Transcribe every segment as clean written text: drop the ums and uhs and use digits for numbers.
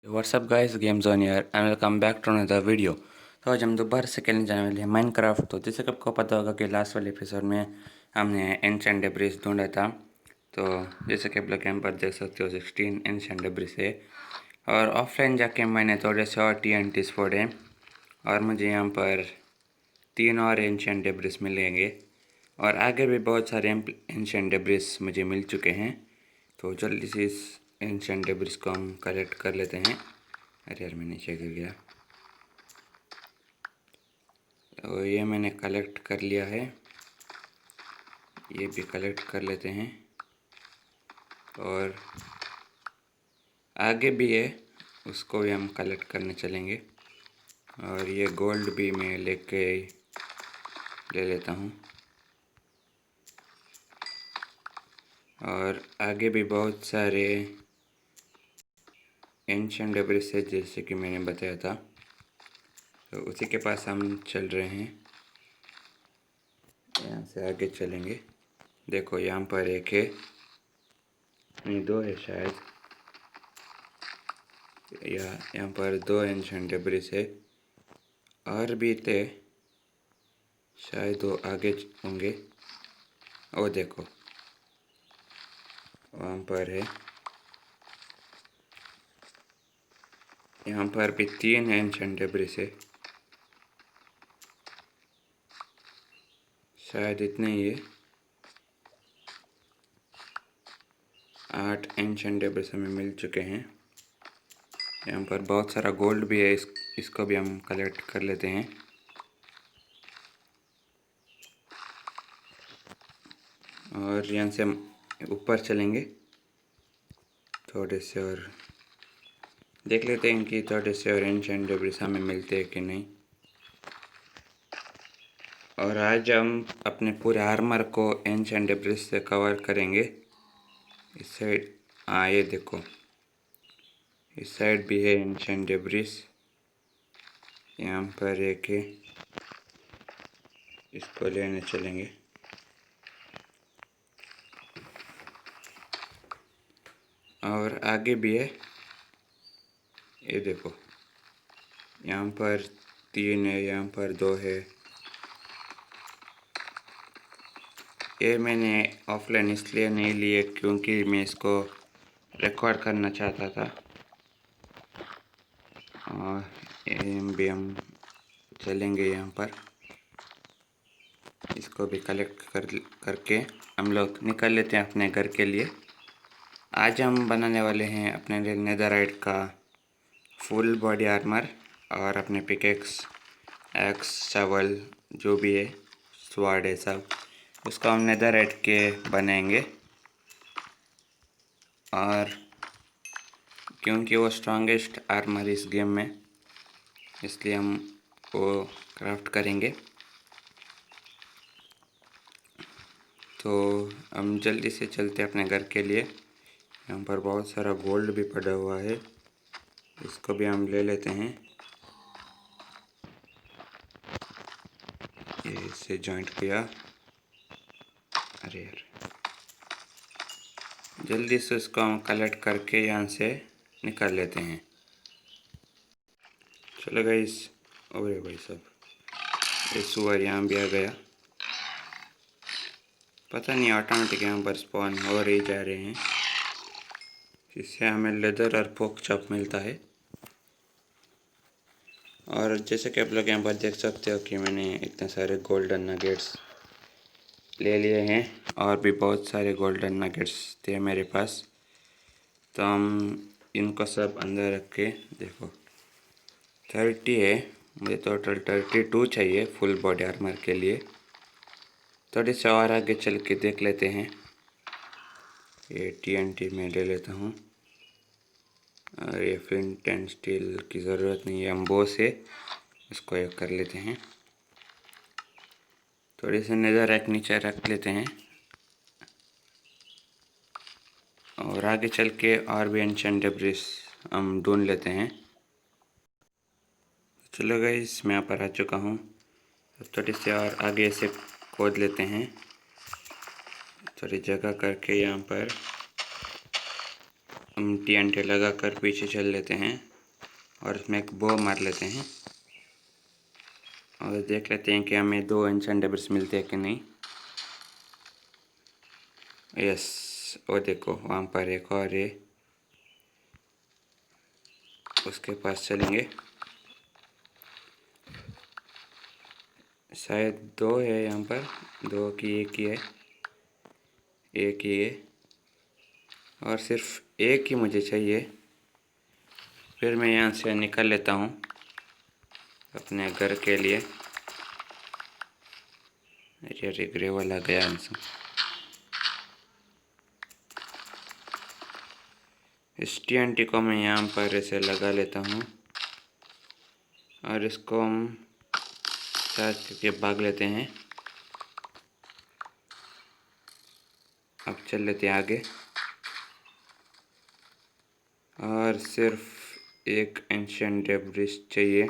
WhatsApp guys, game zone यार and welcome back to another video. तो आज हम दोबारा से खेलने जाने वाले हैं माइनक्राफ्ट। तो जैसे कि आपको पता होगा कि लास्ट वाले एपिसोड में हमने एंशिएंट डेब्रिस ढूंढा था। तो जैसे कि आप लोग यहाँ पर देख सकते हो 16 एंशिएंट डेब्रिस है। और ऑफलाइन जाके मैंने थोड़े से और TNTs फोड़े और मुझे यहाँ पर 3 और एंशिएंट डेब्रिस मिलेंगे। और आगे भी बहुत सारे एंशिएंट डेब्रिस मुझे मिल चुके हैं। तो जल्दी से इस एंशिएंट डेब्रिस को हम कलेक्ट कर लेते हैं। अरे यार, मैं नीचे गिर गया। तो ये मैंने कलेक्ट कर लिया है, ये भी कलेक्ट कर लेते हैं। और आगे भी है, उसको भी हम कलेक्ट करने चलेंगे। और ये गोल्ड भी मैं ले लेता हूँ। और आगे भी बहुत सारे एंशिएंट डेब्रिस है जैसे कि मैंने बताया था। तो उसी के पास हम चल रहे हैं, यहाँ से आगे चलेंगे। देखो यहाँ पर एक है, नहीं दो है शायद, यहाँ पर 2 एंशिएंट डेब्रिस है। और भी थे शायद, वो आगे होंगे। वो देखो वहाँ पर है। यहाँ पर भी 3 एंशिएंट डेब्रिस है, शायद इतने ही है। 8 एंशिएंट डेब्रिस हमें मिल चुके हैं। यहाँ पर बहुत सारा गोल्ड भी है, इसको भी हम कलेक्ट कर लेते हैं। और यहाँ से हम ऊपर चलेंगे, थोड़े से और देख लेते हैं कि थोड़े से और एंशिएंट डेब्रिस हमें मिलते हैं कि नहीं। और आज हम अपने पूरे आर्मर को एंशिएंट डेब्रिस से कवर करेंगे। इस साइड, हाँ ये देखो, इस साइड भी है एंशिएंट डेब्रिस। यहाँ पर एक है, इसको लेने चलेंगे। और आगे भी है, ये देखो, यहाँ पर 3 है, यहाँ पर 2 है। ये मैंने ऑफलाइन इसलिए नहीं लिए क्योंकि मैं इसको रिकॉर्ड करना चाहता था। और ये भी हम चलेंगे यहाँ पर, इसको भी कलेक्ट करके हम लोग निकल लेते हैं अपने घर के लिए। आज हम बनाने वाले हैं अपने लिए नेदरराइट का फुल बॉडी आर्मर और अपने पिकेक्स, एक्स, शवल जो भी है, स्वॉर्ड है, सब उसको हम नेदरराइट के बनाएंगे। और क्योंकि वो स्ट्रॉन्गेस्ट आर्मर इस गेम में, इसलिए हम वो क्राफ्ट करेंगे। तो हम जल्दी से चलते अपने घर के लिए। यहाँ पर बहुत सारा गोल्ड भी पड़ा हुआ है, इसको भी हम ले लेते हैं। ये इससे जॉइंट किया। अरे यार, जल्दी से उसको हम कलेक्ट करके यहाँ से निकाल लेते हैं। चलो गाइस, अरे भाई साहब, ये सुअर यहाँ भी आ गया। पता नहीं ऑटोमेटिक यहाँ पर स्पॉन हो रही जा रहे हैं। इससे हमें लेदर और पोक चॉप मिलता है। और जैसे कि आप लोग यहाँ पर देख सकते हो कि मैंने इतने सारे गोल्डन नगेट्स ले लिए हैं। और भी बहुत सारे गोल्डन नगेट्स थे मेरे पास, तो हम इनको सब अंदर रख के, देखो 30 है, मुझे टोटल 32 चाहिए फुल बॉडी आर्मर के लिए। थोड़ी से और आगे चल के देख लेते हैं। ये TNT में ले लेता हूँ। और ये फ्लिंट एंड स्टील की ज़रूरत नहीं है, हम बो से इसको एक कर लेते हैं। थोड़ी से नज़र एक नीचे रख लेते हैं। और आगे चल के और भी एंशिएंट डेब्रिस हम ढूंढ लेते हैं। चलो गाइस, मैं यहाँ पर आ चुका हूँ। थोड़ी से और आगे से खोद लेते हैं, थोड़ी जगह करके। यहाँ पर हम TNT लगा कर पीछे चल लेते हैं। और इसमें एक बो मार लेते हैं और देख लेते हैं कि हमें 2 एंशिएंट डेब्रिस मिलते हैं कि नहीं। यस, वो देखो वहाँ पर एक और है, उसके पास चलेंगे। शायद 2 है यहाँ पर, 2 की एक ही है, एक ही है और सिर्फ एक ही मुझे चाहिए। फिर मैं यहाँ से निकल लेता हूँ अपने घर के लिए। अरे ग्रे वाला गया इंसान। इस TNT को मैं यहाँ पर ऐसे लगा लेता हूँ और इसको हम चार्ज करके भाग लेते हैं। अब चल लेते हैं आगे और सिर्फ एक एंशिएंट डेब्रिस चाहिए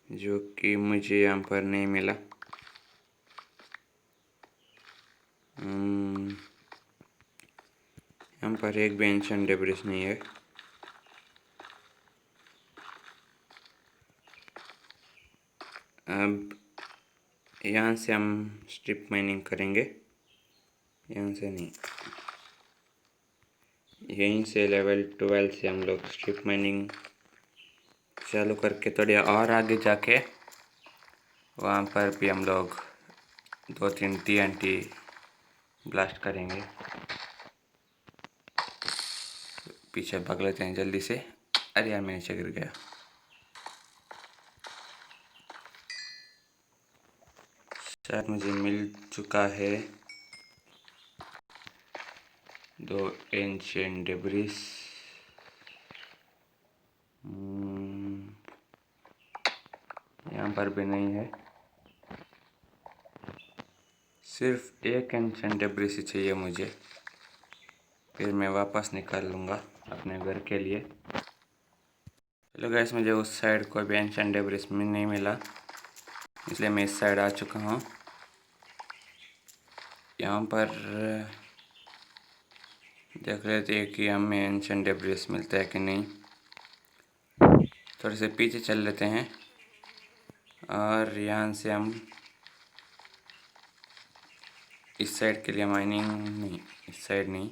जो कि मुझे यहाँ पर नहीं मिला। यहाँ पर एक भी एंशिएंट डेब्रिस नहीं है। अब यहाँ से हम स्ट्रिप माइनिंग करेंगे, यहाँ से नहीं, यहीं से लेवल 12 से हम लोग स्ट्रिप माइनिंग चालू करके थोड़ी और आगे जाके वहाँ पर भी हम लोग 2-3 TNT ब्लास्ट करेंगे। पीछे भाग लेते हैं जल्दी से। अरे यार मैं नीचे गिर गया। शायद मुझे मिल चुका है 2 एंशिएंट डेब्रिस। यहाँ पर भी नहीं है, सिर्फ एक एंशिएंट डेब्रिस ही चाहिए मुझे। फिर मैं वापस निकाल लूँगा अपने घर के लिए। चलो गाइस, मुझे उस साइड कोई भी एंशिएंट डेब्रिस में नहीं मिला, इसलिए मैं इस साइड आ चुका हूँ। यहाँ पर देख लेते हैं कि हमें एंशिएंट डेब्रिस मिलता है कि नहीं। थोड़े से पीछे चल लेते हैं और यहाँ से हम इस साइड के लिए माइनिंग नहीं, इस साइड नहीं,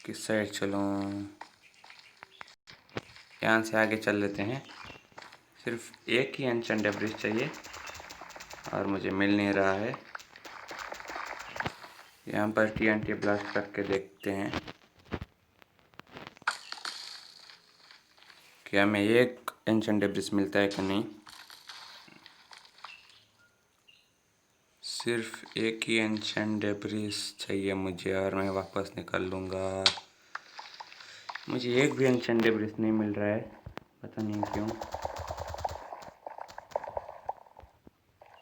किस साइड चलूँ, यहाँ से आगे चल लेते हैं। सिर्फ एक ही एंशिएंट डेब्रिस चाहिए और मुझे मिल नहीं रहा है। यहाँ पर TNT ब्लास्ट करके देखते हैं कि हमें एक एंशिएंट डेब्रिस मिलता है कि नहीं। सिर्फ एक ही एंशिएंट डेब्रिस चाहिए मुझे और मैं वापस निकल लूँगा। मुझे एक भी एंशिएंट डेब्रिस नहीं मिल रहा है, पता नहीं क्यों।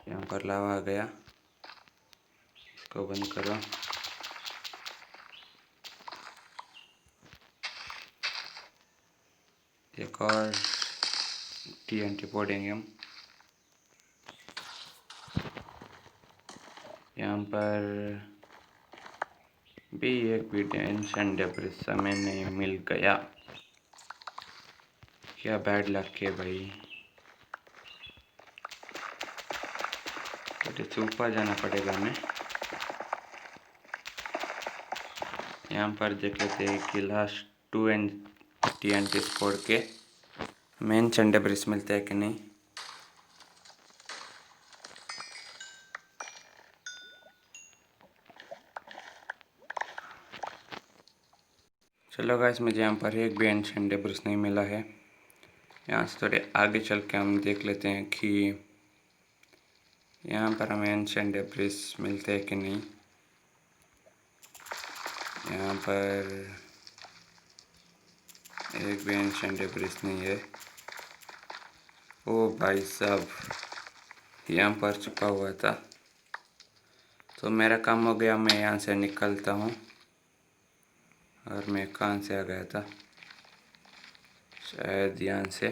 यहाँ पर लावा आ गया, इसको बंद करो। एक और TNT फोड़ेंगे हम। यहाँ पर भी एक भी एंशिएंट डेब्रिस हमें नहीं मिल गया। क्या बैड लक है भाई। तो ऊपर जाना पड़ेगा हमें। यहाँ पर देख लेते हैं कि लास्ट 2 TNT फोड़ के हमें एंशिएंट डेब्रिस मिलता है कि नहीं। चलो गाइस, मुझे यहाँ पर एक भी एंशिएंट डेब्रिस नहीं मिला है। यहाँ से थोड़े आगे चल के हम देख लेते हैं कि यहाँ पर हमें एंशिएंट डेब्रिस मिलते हैं कि नहीं। यहाँ पर एक भी एंशिएंट डेब्रिस नहीं है। ओ भाई साहब, यहाँ पर छुपा हुआ था। तो मेरा काम हो गया, मैं यहाँ से निकलता हूँ। और मैं कहाँ से आ गया था, शायद यहाँ से।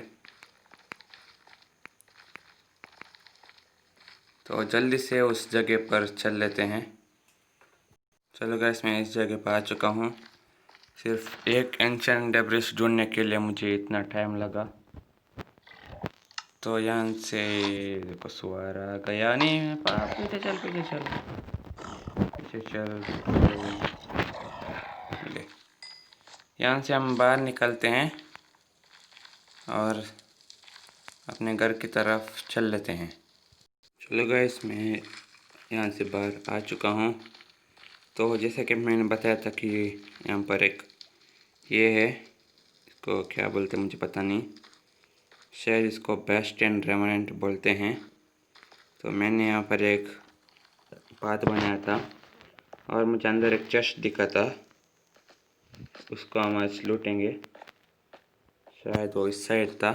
तो जल्दी से उस जगह पर चल लेते हैं। चलो गाइस, मैं इस जगह पर आ चुका हूँ। सिर्फ एक एंशिएंट डेब्रिस ढूंढने के लिए मुझे इतना टाइम लगा। तो यहाँ से देखो सुअर आ गया। नहीं पीछे चल पीछे चल पीछे चल। ले यहाँ से हम बाहर निकलते हैं और अपने घर की तरफ चल लेते हैं। चलो गाइस, मैं यहाँ से बाहर आ चुका हूँ। तो जैसे कि मैंने बताया था कि यहाँ पर एक ये है, इसको क्या बोलते हैं मुझे पता नहीं, शायद इसको बेस्ट एंड रेमनेंट बोलते हैं। तो मैंने यहाँ पर एक पाथ बनाया था और मुझे अंदर एक चेस्ट दिखा था, उसको हम आज लूटेंगे। शायद वो इस साइड था,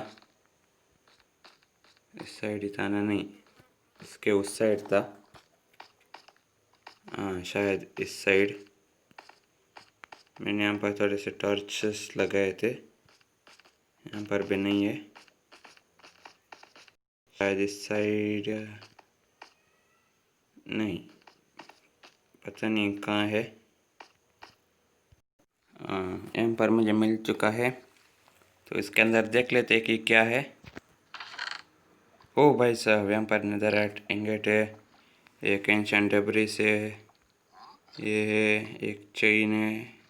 इस साइड ही था ना, नहीं इसके उस साइड था। हाँ शायद इस साइड। मैंने यहाँ पर थोड़े से टॉर्चेस लगाए थे, यहाँ पर भी नहीं है। शायद इस साइड, नहीं पता नहीं कहाँ है। यहाँ पर मुझे मिल चुका है, तो इसके अंदर देख लेते हैं कि क्या है। ओ भाई साहब, यहाँ पर नेदरराइट इंगेट है, एक एंशिएंट डेब्रिस है, ये है एक चेन है,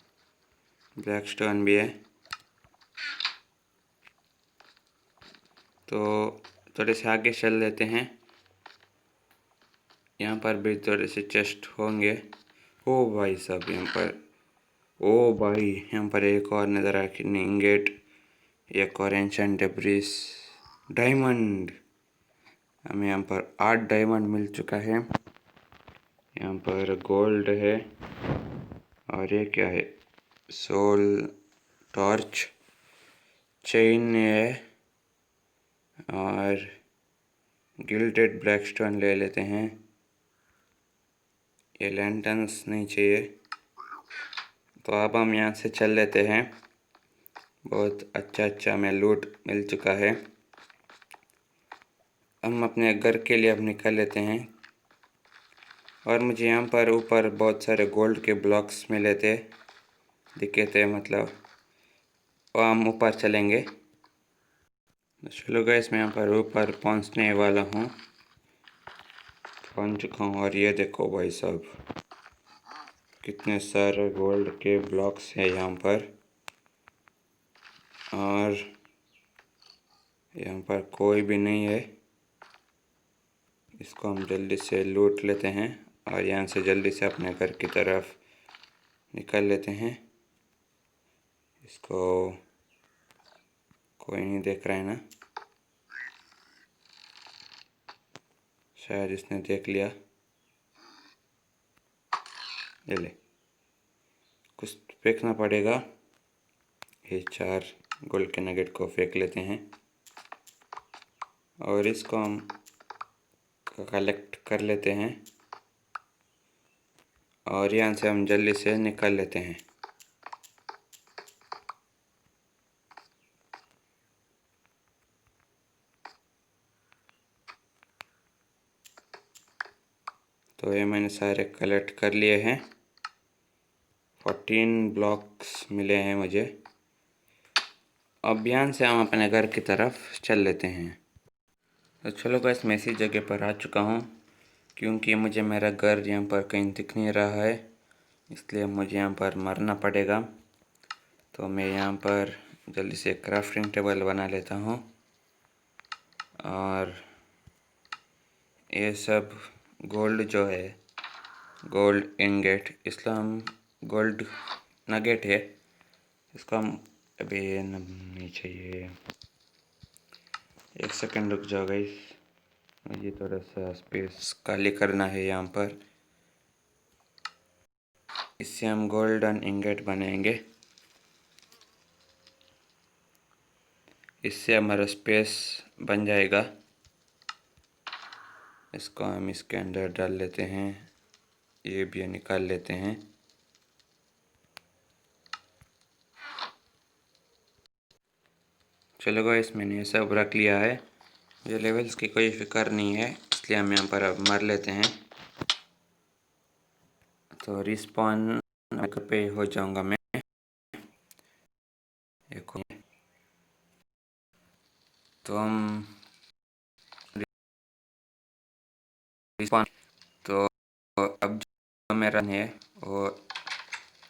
ब्लैक स्टोन भी है। तो थोड़े से आगे चल लेते हैं, यहाँ पर भी थोड़े से चेस्ट होंगे। ओ भाई साहब यहाँ पर, ओ भाई यहाँ पर एक और नेदरराइट इंगेट, एक और एंशिएंट डेब्रिस, डायमंड। हमें यहाँ पर 8 डायमंड मिल चुका है। यहाँ पर गोल्ड है और ये क्या है, सोल टॉर्च, चेन है और गिल्टेड ब्लैक स्टोन ले लेते हैं। ये लैंटर्न्स नहीं चाहिए। तो अब हम यहाँ से चल लेते हैं। बहुत अच्छा हमें लूट मिल चुका है। हम अपने घर के लिए अब निकल लेते हैं। और मुझे यहाँ पर ऊपर बहुत सारे गोल्ड के ब्लॉक्स मिले थे, दिखे थे मतलब, और हम ऊपर चलेंगे। चलो गाइस, मैं यहाँ पर ऊपर पहुँचने वाला हूँ, पहुँच चुका हूँ। और ये देखो भाई साहब, कितने सारे गोल्ड के ब्लॉक्स हैं यहाँ पर। और यहाँ पर कोई भी नहीं है, इसको हम जल्दी से लूट लेते हैं और यहाँ से जल्दी से अपने घर की तरफ निकल लेते हैं। इसको कोई नहीं देख रहा है ना, शायद इसने देख लिया। ले ले, कुछ फेंकना पड़ेगा। ये 4 गोल्ड के नगेट को फेंक लेते हैं और इसको हम कलेक्ट कर लेते हैं और यहाँ से हम जल्दी से निकल लेते हैं। तो ये मैंने सारे कलेक्ट कर लिए हैं। 14 ब्लॉक्स मिले हैं मुझे। अब यहाँ से हम अपने घर की तरफ चल लेते हैं। तो चलो गाइस, मैं इसी जगह पर आ चुका हूँ, क्योंकि मुझे मेरा घर यहाँ पर कहीं दिख नहीं रहा है, इसलिए मुझे यहाँ पर मरना पड़ेगा। तो मैं यहाँ पर जल्दी से क्राफ्टिंग टेबल बना लेता हूँ और ये सब गोल्ड जो है, गोल्ड इंगेट, इसलिए हम गोल्ड नगेट है, इसको हम अभी नहीं चाहिए। एक सेकंड रुक जाओ गाइस, मुझे थोड़ा सा स्पेस खाली करना है यहाँ पर। इससे हम गोल्डन इंगेट बनाएंगे, इससे हमारा स्पेस बन जाएगा। इसको हम इसके अंदर डाल लेते हैं, ये भी निकाल लेते हैं। चलो गाइस, मैंने ये सब रख लिया है। ये लेवल्स की कोई फिक्र नहीं है, इसलिए हम यहाँ पर अब मर लेते हैं। तो रिस्पॉन पे हो जाऊंगा मैं। एक तो हम रिस्पॉन्स तो अब जो मेरा है वो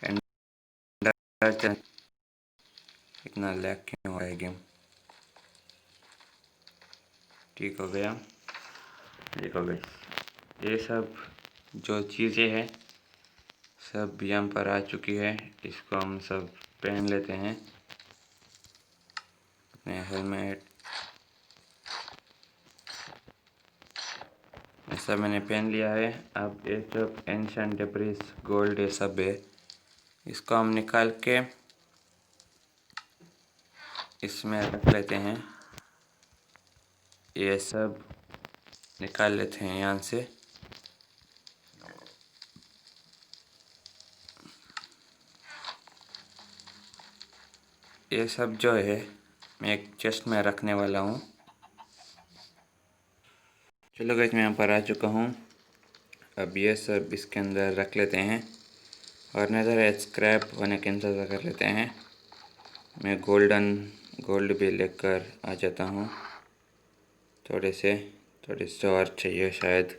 एंडर इतना लैग क्यों हो रहा है गेम। ठीक हो गया। देखो गाइस ये सब जो चीज़ें हैं सब यहाँ पर आ चुकी है। इसको हम सब पहन लेते हैं अपने हेलमेट। ऐसा मैंने पहन लिया है। अब ये सब एंशिएंट डेब्रिस गोल्ड ये सब है, इसको हम निकाल के इसमें रख लेते हैं। ये सब निकाल लेते हैं यहाँ से। ये सब जो है मैं एक चेस्ट में रखने वाला हूँ। चलो गाइस मैं यहाँ पर आ चुका हूँ। अब ये सब इसके अंदर रख लेते हैं और नज़र स्क्रैप होने के इंतज़ार कर लेते हैं। मैं गोल्ड भी लेकर आ जाता हूँ। थोड़े से और चाहिए शायद।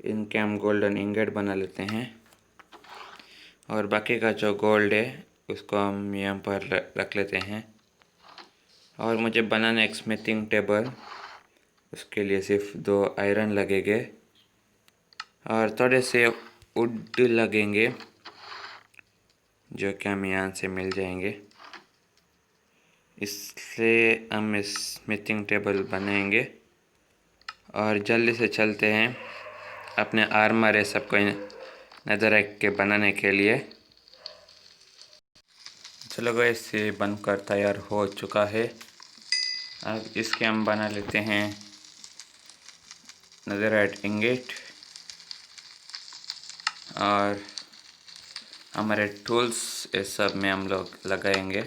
इनके हम गोल्डन इंगेट बना लेते हैं और बाकी का जो गोल्ड है उसको हम यहाँ पर रख लेते हैं। और मुझे बनाना एक स्मिथिंग टेबल, उसके लिए सिर्फ 2 आयरन लगेंगे और थोड़े से वुड लगेंगे जो कि हम यहाँ से मिल जाएंगे। इसलिए हम इस स्मिथिंग टेबल बनाएंगे और जल्दी से चलते हैं अपने आर्मर है सबको नज़र रख के बनाने के लिए। चलो गाइस ये बनकर तैयार हो चुका है। अब इसके हम बना लेते हैं नेदरराइट इंगेट और हमारे टूल्स इस सब में हम लोग लगाएंगे।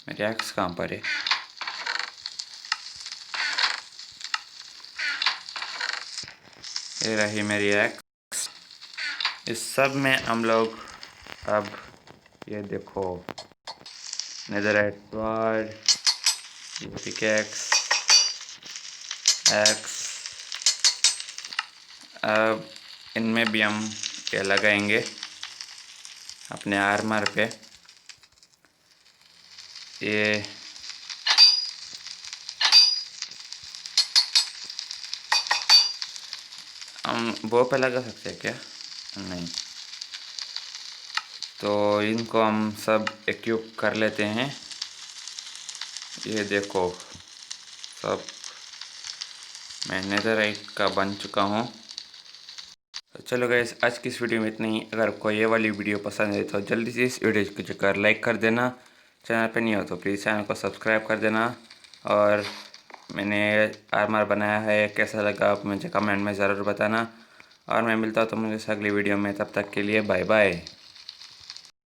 मेरे एक्स कहाँ पर है? ये रही मेरी एक्स। इस सब में हम लोग अब ये देखो नेदरराइट स्वॉर्ड, पिकैक्स, एक्स, अब इनमें भी हम ये लगाएंगे अपने आर्मर पे। ये हम बो पे लगा सकते हैं क्या? नहीं। तो इनको हम सब इक्विप कर लेते हैं। ये देखो सब मैं नेदरराइट का बन चुका हूँ। तो चलो गाइस आज की इस वीडियो में इतना ही। अगर आपको ये वाली वीडियो पसंद है तो जल्दी से इस वीडियो को जाकर लाइक कर देना। चैनल पे नहीं हो तो प्लीज़ चैनल को सब्सक्राइब कर देना। और मैंने आर्मर बनाया है, कैसा लगा आप मुझे कमेंट में ज़रूर बताना। और मैं मिलता हूँ तुम लोगों से अगली वीडियो में, तब तक के लिए बाय बाय।